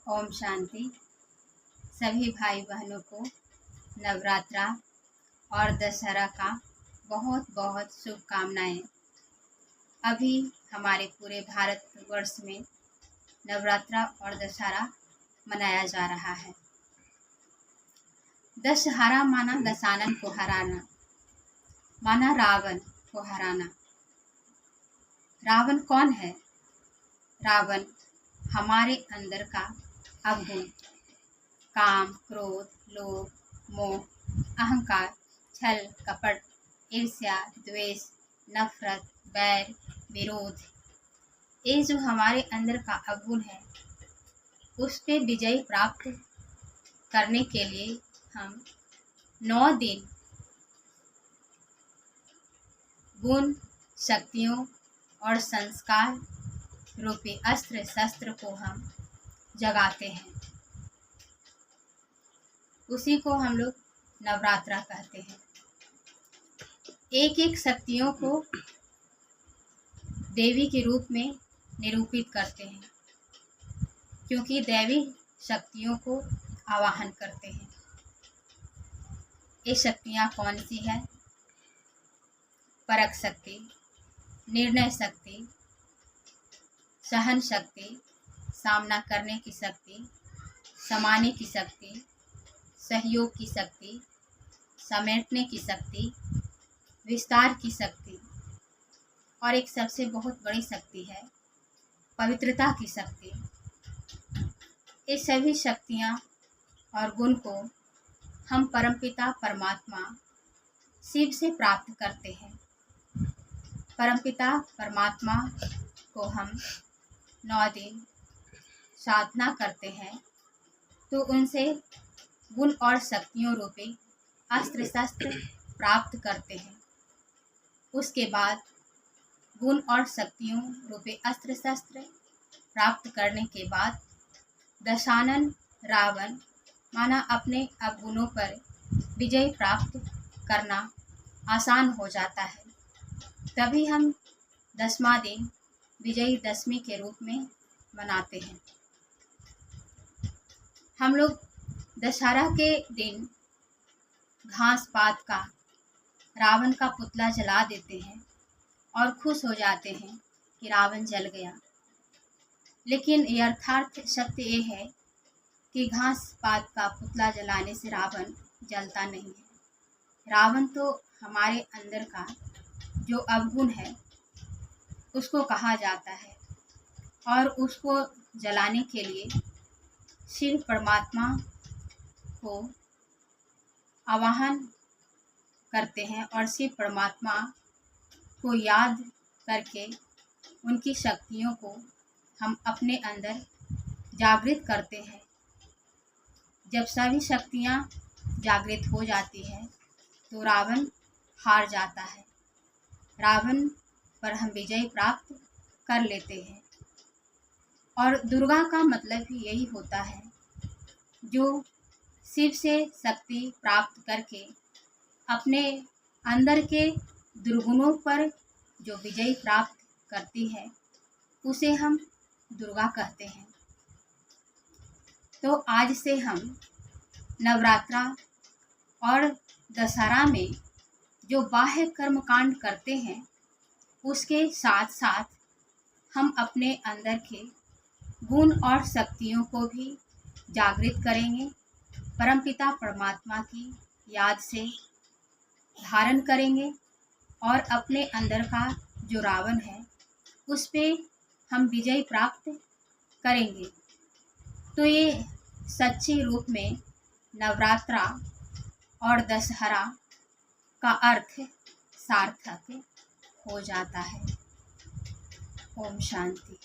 ओम शांति। सभी भाई बहनों को नवरात्रा और दशहरा का बहुत बहुत शुभकामनाएं। अभी हमारे पूरे भारतवर्ष में नवरात्रा और दशहरा मनाया जा रहा है। दशहरा माना दशानन को हराना, माना रावण को हराना। रावण कौन है? रावण हमारे अंदर का अवगुण, काम, क्रोध, लोभ, मोह, अहंकार, छल, कपट, ईर्ष्या, द्वेष, नफरत, बैर, विरोध, ये जो हमारे अंदर का अवगुण है, उस पे विजय प्राप्त करने के लिए हम 9 दिन गुण, शक्तियों और संस्कार रूपी अस्त्र शस्त्र को हम जगाते हैं। उसी को हम लोग नवरात्रा कहते हैं। एक एक शक्तियों को देवी के रूप में निरूपित करते हैं, क्योंकि दैवी शक्तियों को आवाहन करते हैं। ये शक्तियाँ कौन सी है? परख शक्ति, निर्णय शक्ति, सहन शक्ति, सामना करने की शक्ति, समाने की शक्ति, सहयोग की शक्ति, समेटने की शक्ति, विस्तार की शक्ति, और एक सबसे बहुत बड़ी शक्ति है पवित्रता की शक्ति। ये सभी शक्तियाँ और गुण को हम परमपिता परमात्मा शिव से प्राप्त करते हैं। परमपिता परमात्मा को हम 9 दिन साधना करते हैं, तो उनसे गुण और शक्तियों रूपी अस्त्र शस्त्र प्राप्त करते हैं। उसके बाद गुण और शक्तियों रूपी अस्त्र शस्त्र प्राप्त करने के बाद दशानन रावण माना अपने अवगुणों पर विजय प्राप्त करना आसान हो जाता है। तभी हम 10वां दिन विजयी दशमी के रूप में मनाते हैं। हम लोग दशहरा के दिन घास पात का रावण का पुतला जला देते हैं और खुश हो जाते हैं कि रावण जल गया। लेकिन यथार्थ सत्य ये है कि घास पात का पुतला जलाने से रावण जलता नहीं है। रावण तो हमारे अंदर का जो अवगुण है उसको कहा जाता है, और उसको जलाने के लिए शिव परमात्मा को आवाहन करते हैं और शिव परमात्मा को याद करके उनकी शक्तियों को हम अपने अंदर जागृत करते हैं। जब सभी शक्तियाँ जागृत हो जाती है तो रावण हार जाता है। रावण पर हम विजय प्राप्त कर लेते हैं। और दुर्गा का मतलब ही यही होता है, जो शिव से शक्ति प्राप्त करके अपने अंदर के दुर्गुणों पर जो विजय प्राप्त करती है, उसे हम दुर्गा कहते हैं। तो आज से हम नवरात्रा और दशहरा में जो बाह्य कर्मकांड करते हैं, उसके साथ साथ हम अपने अंदर के गुण और शक्तियों को भी जागृत करेंगे। परमपिता परमात्मा की याद से धारण करेंगे और अपने अंदर का जो रावण है उस पे हम विजय प्राप्त करेंगे। तो ये सच्चे रूप में नवरात्रा और दशहरा का अर्थ सार्थक हो जाता है। ओम शांति।